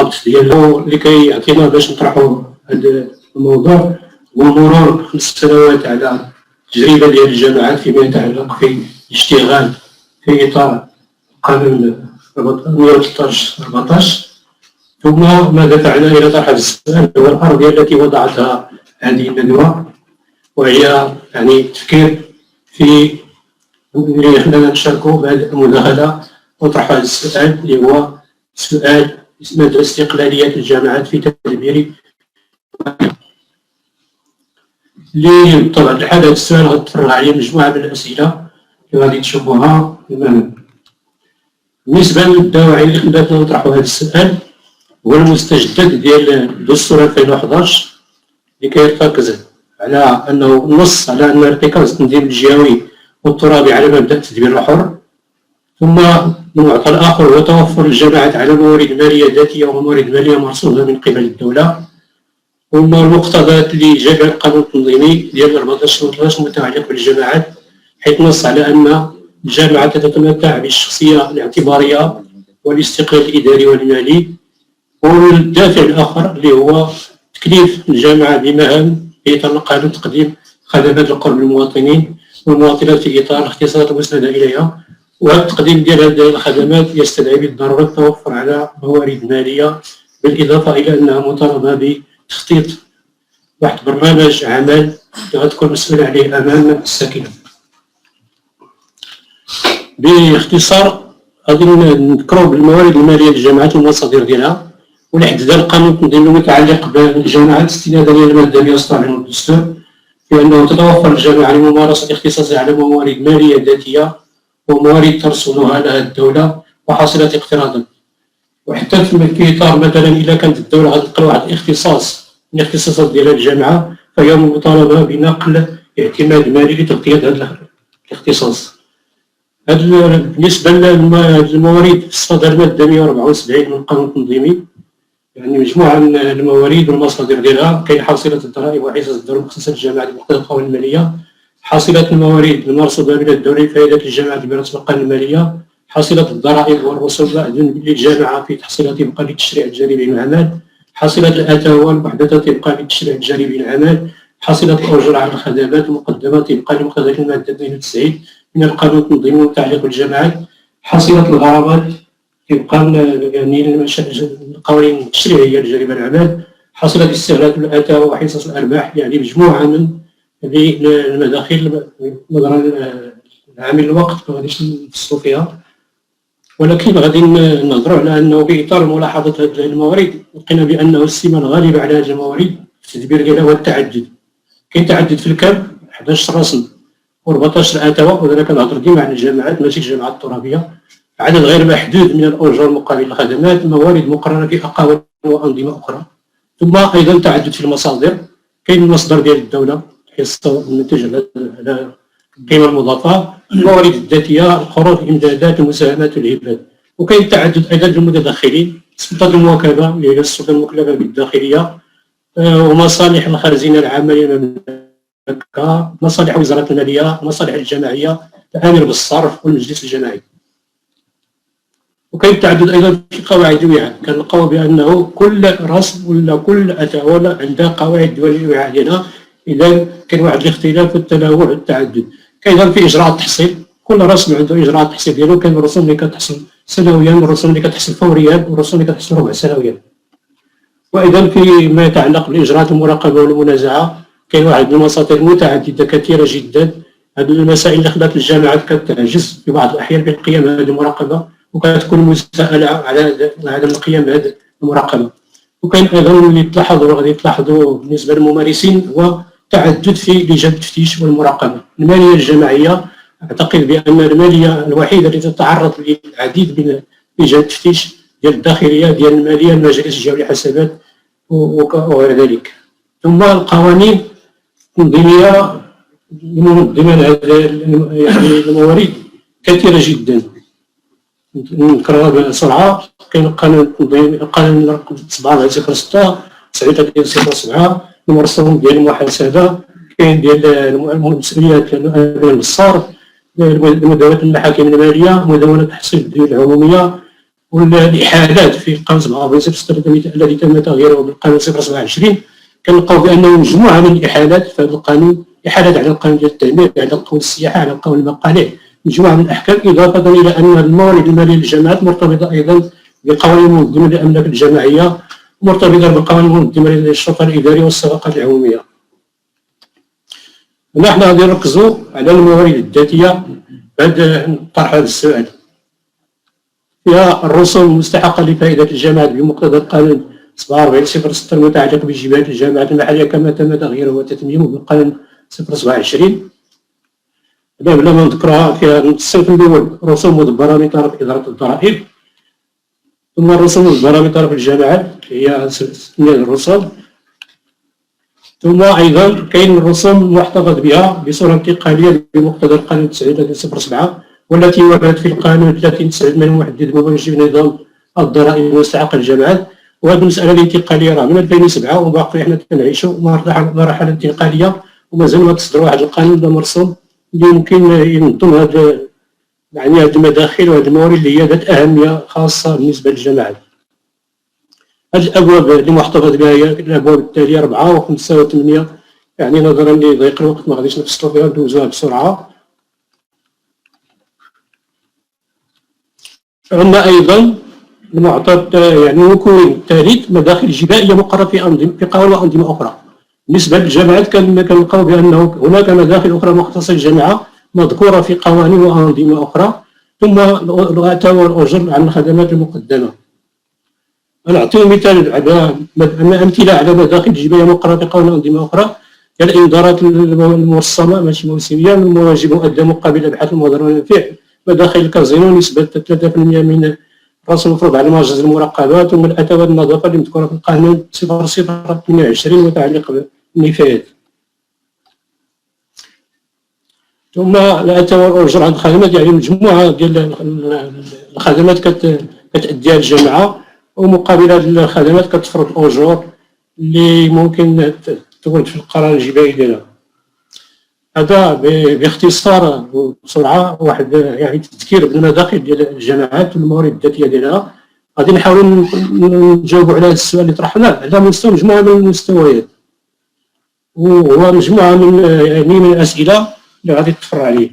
الوقت ديالو اللي كيعطينا باش نطرحوا هذا الموضوع، ومرور 5 سنوات على التجربه ديال الجامعات فيما يتعلق في الاشتغال في اطار قانون 113/14. ثم ما دفعنا الى طرح السؤال هو الارضيه التي وضعتها هذه الندوه، وهي يعني التفكير في اللي خلانا نشاركوا بهذه المداخله وطرح هذا السؤال اللي هو سؤال مدى استقلاليه الجامعات في تدبير. اللي بطبيعه الحال هذا السؤال غتفرع عليه مجموعه من الاسئله اللي غادي تشوفوها امامنا. بالنسبه للدواعي اللي خلاتنا نطرحوا هذا السؤال هو المستجدات ديال دستور 2011 اللي كيرتكز على انه نص على ان ارتكاز التنظيم الجهوي والترابي على مبدا التدبير الحر. ثم المعطى الاخر هو توفر الجامعات على موارد ماليه ذاتيه وموارد ماليه مرصوده من قبل الدوله. وما المقتضيات اللي جابها القانون التنظيمي ديال 14 متعلق بالجامعات، حيث نص على ان الجامعه تتمتع بالشخصيه الاعتباريه والاستقلال الاداري والمالي. والدافع الاخر اللي هو تكليف الجامعه بمهام يتعلق على تقديم خدمات القرب للمواطنين والمواطنات في اطار الاختصاصات المسنده اليها. وهذا التقديم ديال هذه الخدمات يستدعي بالضروره التوفر على موارد ماليه، بالاضافه الى انها مطالبه بتخطيط واحد برنامج عمل غتكون مسؤول عليه امام الساكنه. باختصار غادي نذكروا بالموارد الماليه للجامعات والمصادر ديالها، ولحد القانون التنظيمي المتعلق بالجامعات استنادا الى الماده 116 من الدستور، بانه تتوفر الجامعه لممارسه اختصاصها على موارد ماليه ذاتيه وموارد ترسلها لها الدوله وحاصلات اقتراضا. وحتى في اطار مثلا اذا كانت الدوله غتلقى واحد الاختصاص من الاختصاصات ديال الجامعه فهي مطالبه بنقل اعتماد مالي لتغطيه هذا الاختصاص. بالنسبه للموارد في صدر الماده 174 من القانون التنظيمي، يعني مجموعه من الموارد والمصادر ديالها. كاين حاصله الضرائب وحصص الضرائب المخصصه للجامعات بمقتضى القوانين الماليه، حاصله الموارد المرصوده من الدوله لفائده الجامعات برسم القوانين الماليه، حاصله الضرائب والرسوم للجامعه في تحصيلها طبقا للتشريع الجانبي للعمل، حاصله الاتاوى والمحدثه طبقا للتشريع الجانبي للعمل، حاصله الاجور على الخدمات المقدمه طبقا لمقتضيات الماده 92 من القانون التنظيمي المتعلق بالجامعات، حاصله الغرامات طبقا يعني القوانين التشريعيه الجانبه للعمل، حاصله الاستغلال الاتاوى وحصص الارباح. يعني مجموعه من المداخيل نظرا لعامل الوقت ما غاديش نفصلوا فيها، ولكن غادي نهضروا على انه في اطار ملاحظه هذه الموارد لقينا بانه السمه الغالبه على هذه الموارد التدبير ديالها هو التعدد. كاين تعدد في الكم 11 رسم و14 اتاوى، وانا كنهضر ديما على الجامعات ماشي الجامعات الترابيه. عدد غير محدود من الاجور مقابل الخدمات، موارد مقرره في اقاويل وانظمه اخرى. ثم ايضا تعدد في المصادر، كاين المصدر ديال الدوله حصه المنتج على القيمه المضافه، الموارد الذاتيه، القروض، الامدادات، المساهمات والهبات. وكاين تعدد ايضا في المتدخلين، السلطه المواكبه اللي هي السلطه المكلفه بالداخليه، ومصالح الخزينه العامه للمملكه، مصالح وزاره الماليه، المصالح الجماعيه، الامر بالصرف والمجلس الجماعي. وكاين تعدد ايضا في قواعد الوعاء، كنلقاو بانه كل رسم ولا كل اتاوى عندها قواعد دوليه الوعاء ديالها. اذا كاين واحد الاختلاف والتنوع والتعدد. كاين ايضا في اجراء التحصيل، كل رسم عنده اجراء التحصيل ديالو. كاين الرسوم اللي كتحصل سنويا، والرسوم اللي كتحصل فوريا، والرسوم اللي كتحصل ربع سنويا. وايضا في ما يتعلق باجراءات المراقبه والمنازعه، كاين واحد المصادر متعدده كثيره جدا. هذه المسائل اللي خلات الجامعات كتعجز في بعض الاحيان بالقيام بهذه المراقبه، وكتكون مساءله على عدم القيام بهذه المراقبه. وكاين ايضا اللي تلاحظوا غادي تلاحظوا بالنسبه للممارسين هو تعدد في لجان التفتيش والمراقبه. الماليه الجماعيه، اعتقد بان الماليه الوحيده التي تتعرض للعديد من لجان التفتيش ديال الداخليه، ديال الماليه، المجلس الجهوي للحسابات وغير ذلك. ثم القوانين التنظيميه منظمه يعني الموارد كثيره جدا، نذكرها بسرعه. كاين القانون التنظيمي، القانون رقم 7/06 9/07 المرسوم ديال المحاسبه، كاين ديال المسؤوليات الصرف، مدونه المحاكم الماليه، مدونه تحصيل الديون العموميه، والإحالات في قانون 47 الذي تم تغييره بالقانون 027 كنلقاو بأنه مجموعة من الإحالات في هذا القانون، إحالات على القانون ديال التعمير، على قانون السياحة، على قانون المقاليد، مجموعة من الأحكام، إضافة إلى أن الموارد المالية للجامعات مرتبطة أيضا بقوانين المنظمة للأملاك الجماعية، مرتبطة بقوانين المنظمة للشرطة الإدارية والصفقات العمومية. نحن غادي نركزوا على الموارد الذاتية بعد طرح هذا السؤال. فيها الرسوم المستحقة لفائدة الجامعات بمقتضى القانون 47/06 المتعلق بجباية الجامعات المحلية كما تم تغييره وتتميمه بالقانون 027. بلا ما نذكرها، فيها الصنف الأول رسوم مدبرة من طرف إدارة الضرائب، ثم الرسوم المدبرة من طرف الجامعات هي 6 الرسوم، ثم أيضا كاين الرسوم المحتفظ بها بصورة انتقالية بمقتضى القانون 39/07 والتي وردت في القانون 30/9 من محدد موجب نظام الضرائب المستحقة للجامعات. وهذه المسألة الانتقالية راه من 2007 وباقي حنا كنعيشوا مرحلة انتقالية ومازال ما تصدر واحد القانون ولا مرسوم اللي يمكن ينظم هذا يعني هذه المداخل وهذه الموارد اللي هي ذات أهمية خاصة بالنسبة للجامعات. هذه الأبواب اللي محتفظ بها هي الأبواب التالية 4 و5 و8، يعني نظرا لضيق الوقت ما غاديش نفصلوا فيها ندوزوها بسرعة. عندنا أيضا المعطى يعني المكون الثالث مداخل جبائية مقررة في قوانين وأنظمة أخرى. بالنسبة للجامعات كنلقاو بأنه هناك مداخل أخرى مختصة للجامعة مذكورة في قوانين وأنظمة أخرى، ثم الغاء والأجر عن الخدمات المقدمة. نعطيو مثال على أمثلة على مداخل جبائية مقررة في قوانين وأنظمة أخرى كالإنذارات المرسمة ماشي موسمية، المواجب مؤدى مقابل الأبحاث المضرة والمنافع، مداخل الكازينو نسبة 3% من رأس المفروض على مجلس المراقبة، ثم الأدوات النظافة اللي مذكورة في القانون 00/28 متعلق بالنفايات. ثم الأتاوى والأجر عن الخدمات، يعني مجموعة ديال الخدمات كتأديها الجامعة ومقابل هذه الخدمات كتفرض أجور اللي ممكن تورد في القرار الجبائي ديالها. هذا باختصار وبسرعة واحد يعني تذكير بالمداخل ديال الجامعات والموارد الذاتية ديالها. غادي نحاولوا نجاوبوا على هذا السؤال اللي طرحناه على مستوى مجموعة من المستويات، وهو مجموعة من الأسئلة اللي غادي تفر عليه.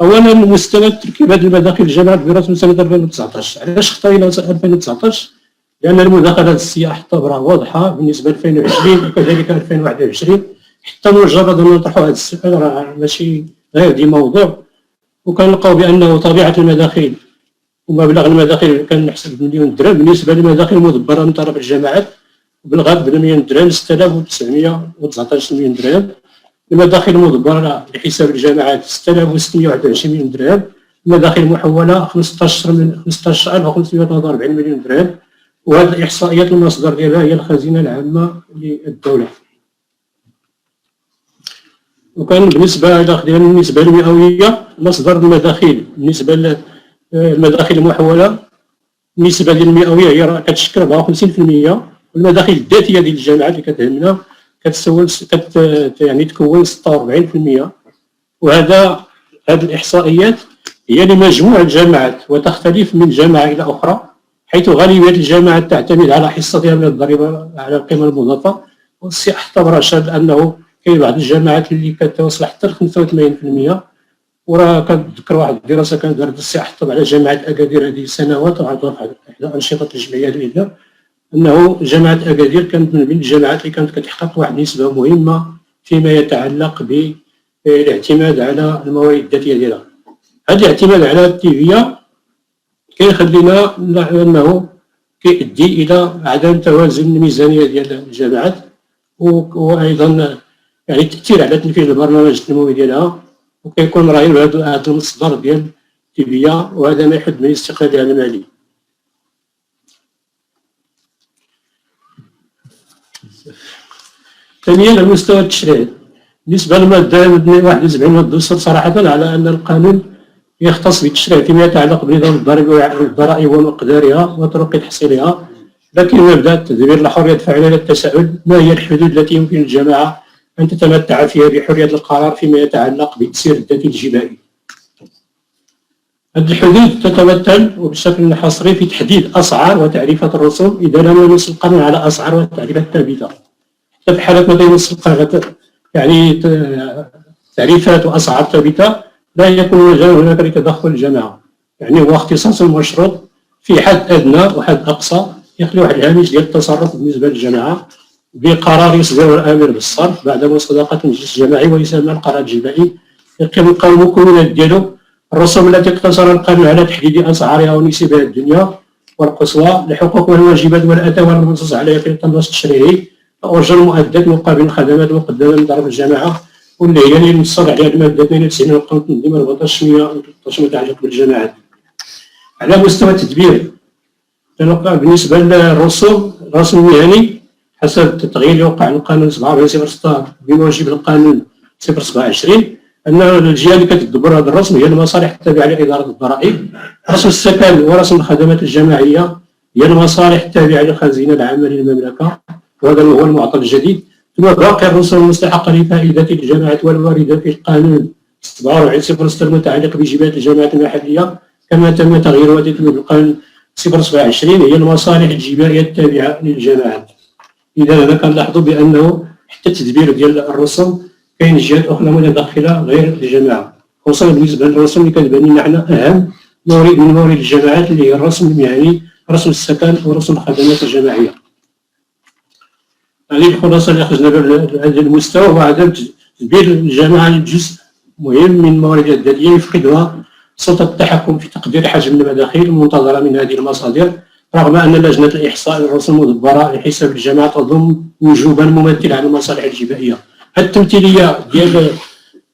أولا مستوى تركيب هذه المداخل الجامعات برسم سنة 2019. علاش اختارينا 2019؟ لأن المداخلات السياحة تعتبر واضحة بالنسبة ل 2020 وكذلك 2021. حتى مجرد أن نطرحوا هذا السؤال راه ماشي غير دي موضوع، وكنلقاو بأنه طبيعة المداخل ومبلغ المداخل كان نحسب بمليون درهم بالنسبة للمداخل المدبرة من طرف الجامعات بالغالب بالمليون درهم 6919 مليون درهم. المداخل المدبرة لحساب الجامعات 6621 مليون درهم. المداخل المحولة 15543 مليون درهم. وهذه الإحصائيات المصدر ديالها هي الخزينة العامة للدولة. وكان بالنسبة للمئوية مصدر المداخل بالنسبة للمداخل المحولة النسبة ديال المئوية هي كتشكل 54%، والمداخل الذاتية ديال الجامعات اللي كتهمنا يعني تكون 46%. وهذه الإحصائيات هي لمجموع الجامعات وتختلف من جامعة إلى أخرى، حيث غالبية الجامعات تعتمد على حصتها من الضريبة على القيمة المضافة، والصحة اعتبر شاذ أنه كاين بعض الجامعات اللي كتوصل حتى ل 85%. وراه كنتذكر واحد الدراسة كانت دارت الصحة على جامعة أكادير هذه السنوات وعطات إحدى أنشطة الجمعية العليا، أنه جامعة أكادير كانت من بين الجامعات اللي كانت كتحقق واحد النسبة مهمة فيما يتعلق بالاعتماد على الموارد الذاتية ديالها. هذا الاعتماد على التيفية كيخلينا أنه كيؤدي إلى عدم توازن الميزانية ديال الجامعات، وأيضا يعني التأثير على تنفيذ البرنامج التنموي ديالها، وكيكون رهين هذا المصدر ديال التيفية، وهذا ما يحد من استقلالها المالي. ثانيا المستوى التشريعي. بالنسبة للمادة 71 من الدستور صراحة على أن القانون يختص بالتشريع فيما يتعلق بنظام الضرائب ومقدارها وطرق تحصيلها، لكن مبدأ التدبير الحرية فعلا التساؤل: ما هي الحدود التي يمكن الجماعة أن تتمتع فيها بحرية القرار فيما يتعلق بالتسيير الذاتي الجبائي؟ هذه الحدود تتمثل وبشكل حصري في تحديد أسعار وتعريفات الرسوم إذا لم ينص القانون على أسعار وتعريفات ثابتة. حتى في حالة ما ينص القانون يعني تعريفات وأسعار ثابتة لا يكون مجال هناك لتدخل الجماعة، يعني هو اختصاص مشروط في حد أدنى وحد أقصى يخلي واحد الهامش ديال التصرف بالنسبة للجماعة بقرار يصدر الآمر بالصرف بعد مصادقة المجلس الجماعي ويسمى القرار الجماعي. يقيم القانون المكونات ديالو الرسوم التي اقتصر القانون على تحديد أسعارها ونسبها الدنيا والقصوى لحقوق والواجبات والأتوان المنصوص عليها في النص التشريعي أجر مؤدات مقابل الخدمات المقدمة من طرف الجماعة واللي هي اللي نص عليها المادة 92 من القانون التنظيم 1413 متعلق بالجماعات. على مستوى التدبير بالنسبة للرسوم الرسم المهني حسب التغيير اللي وقع القانون 47/06 بموجب القانون 027 أن الجهة اللي كتدبر هذا الرسم هي المصالح التابعة لإدارة الضرائب. رسم السكن ورسم الخدمات الجماعية هي المصالح التابعة للخزينة العامة للمملكة وهذا هو المعطى الجديد. ثم باقي الرسوم المستحقة لفائدة الجماعات والواردة في القانون 47/06 المتعلق بجباية الجماعات المحلية كما تم تغيير وتتبع بالقانون 027 هي المصالح الجبائية التابعة للجماعات. إذا هنا كنلاحظوا بأنه حتى التدبير ديال الرسوم كاين جهات أخرى متدخلة غير الجماعة، خصوصا بالنسبة للرسوم اللي كتبان لنا حنا أهم مورد من موارد الجماعات اللي هي الرسم المهني رسم السكن ورسم الخدمات الجماعية. هذه الخلاصة اللي خرجنا بها هذا المستوى هو عدم تدبير الجماعة لجزء مهم من الموارد الذاتية يفقدها سلطة التحكم في تقدير حجم المداخيل المنتظرة من هذه المصادر، رغم أن لجنة الإحصاء للرسوم المدبرة لحساب الجماعة تضم وجوبا ممثلا عن المصالح الجبائية. التمثيلية ديال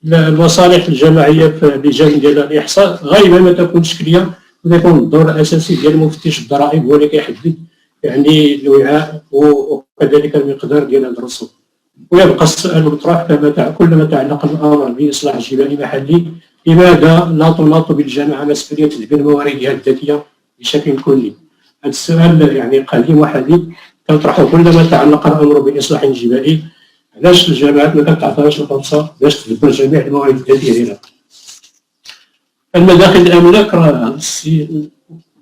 المصالح الجماعية في اللجان ديال الإحصاء غالبا ما تكون شكلية ويكون الدور الأساسي ديال مفتش الضرائب هو اللي كيحدد يعني الوعاء وكذلك المقدار ديال هذه الرسوم. ويبقى السؤال المطروح كلما تعلق الأمر بإصلاح جبائي محلي لماذا لا تناط بالجامعة مسؤولية تدبير مواردها الذاتية بشكل كلي؟ هذا السؤال يعني قديم وحديث كنطرحه كلما تعلق الأمر بإصلاح جبائي. علاش الجامعات ما كتعطيهاش الفرصة باش تدبر جميع الموارد الذاتية ديالها؟ المداخل الأملاك راه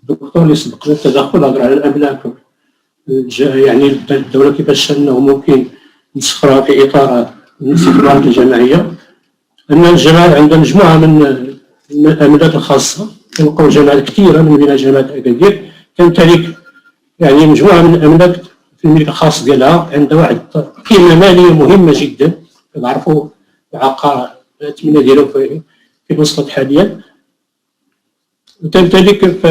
الدكتور اللي سبق التدخل هضر على الأملاك يعني الدولة كيفاش أنه ممكن نسخرها في إطار الاستثمارات الجماعية. أن الجامعات عندها مجموعة من الأملاك الخاصة كنلقاو جامعات كثيرة من بين جامعات أكادير تمتلك يعني مجموعة من الأملاك في الملك الخاص ديالها عندها واحد قيمة مالية مهمة جدا كنعرفوا العقار الثمنية ديالو في الوسط حاليا وتمتلك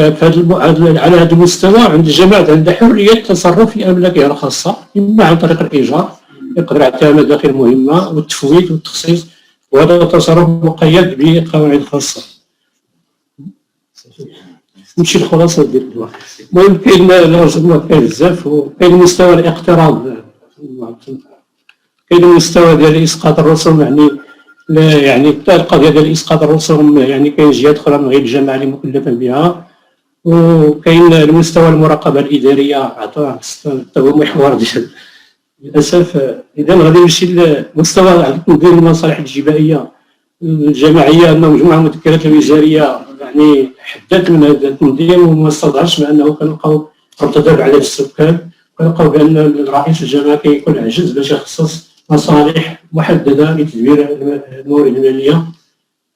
على هذا المستوى عند الجامعات عندها حرية التصرف في أملاكها الخاصة إما عن طريق الإيجار يقدر يعطيها مداخل مهمة والتفويض والتخصيص وهذا التصرف مقيد بقواعد خاصة. نمشي الخلاصة ديال الوقت. المهم كاين كاين بزاف وكاين مستوى الاقتراض كاين المستوى ديال اسقاط الرسوم يعني القضيه ديال اسقاط الرسوم يعني كاين جهات اخرى من غير الجامعه اللي مكلفه بها وكاين المستوى المراقبه الاداريه عطاه هو محور ديال للاسف. اذا غادي نمشي لمستوى تنظيم المصالح الجبائيه الجماعيه ان مجموعه من المذكرات الوزاريه يعني حدات من هذا التنظيم وما استظهرش بانه كنلقاو ارتداد عدد السكان كنلقاو بان رئيس الجامعه كيكون عجز باش يخصص مصالح محدده لتدبير الموارد الماليه.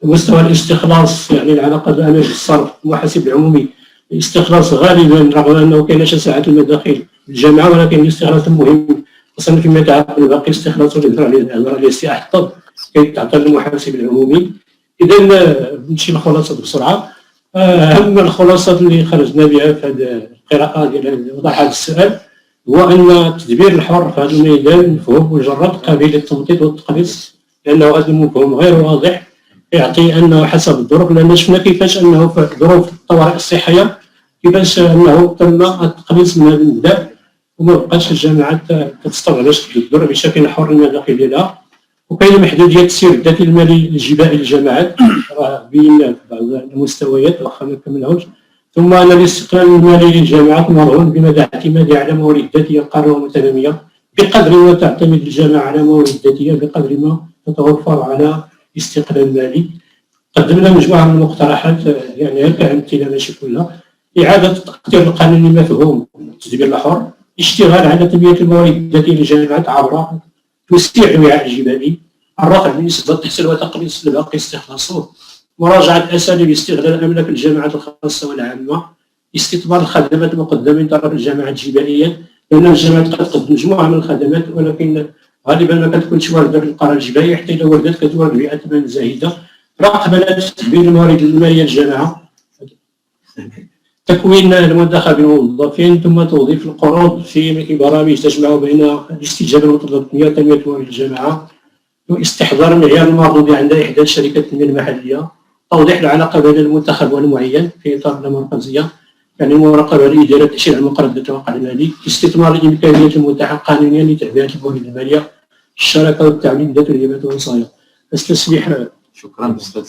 مستوى الاستخلاص يعني العلاقه الامنيه بالصرف المحاسب العمومي الاستخلاص غالبا رغم انه كاين شساعه المداخيل الجامعه ولكن الاستخلاص المهم خاصه فيما يتعلق بباقي الاستخلاصات اللي هضر عليه السي احمد كيتعطى للمحاسب العمومي. اذا نمشي للخلاصات بسرعه. اهم الخلاصات اللي خرجنا بها في هذه القراءه ديال وضع هذا السؤال هو ان التدبير الحر في هذا الميدان مفهوم مجرد قابل للتمطيط والتقليص لانه هذا المفهوم غير واضح يعطي انه حسب الظروف لان شفنا كيفاش انه في ظروف الطوارئ الصحيه كيفاش انه تم التقليص من هذا المبدا وما بقاش الجامعات كتستطيع باش تدبر بشكل حر المداخل ديالها. وكاين محدوديه السير الذاتي المالي الجبائي للجامعات راه بين في بعض المستويات واخا ما كملهاش. ثم ان الاستقلال المالي للجامعات مرهون بمدى اعتمادها على موارد ذاتيه قارة ومتناميه بقدر ما تعتمد الجامعه على موارد ذاتيه بقدر ما تتوفر على استقلال مالي. قدمنا مجموعة من المقترحات، يعني هل كامثلة ماشي كلها: إعادة التقدير القانوني مفهوم التدبير الحر، اشتغال على تنمية الموارد الذاتية للجامعات عبر توسيع الوعاء الجبلي، الرفع من نسبة التحصيل وتقليص الباقي استخلاصه، مراجعة أساليب استغلال أملاك الجامعات الخاصة والعامة، استثمار الخدمات المقدمة من طرف الجامعات الجبلية، لأن الجامعات قد تقدم مجموعة من الخدمات ولكن غالبا ما كتكونش واردة في القرار الجبلي، حتى إذا وردت كتورد بأثمان زاهدة. رقمنة تدبير الموارد المالية للجامعة، تكوين المدخل بالموظفين، ثم توظيف القروض في برامج تجمع بين الاستجابة للمتطلبات التنمية وتنمية موارد الجامعة، واستحضار المعيار المرغوب عند إحدى الشركات التنمية المحلية، توضيح العلاقة بين المنتخب والمعين في إطار اللامركزية، يعني المراقبة لإدارة تأشير المقرض التوقع المالي، استثمار الإمكانيات المتاحة قانونيا لتعبئة الموارد المالية، الشراكة والتعليم ذات الهبات والوصايا. استسمح. شكرا استاذ.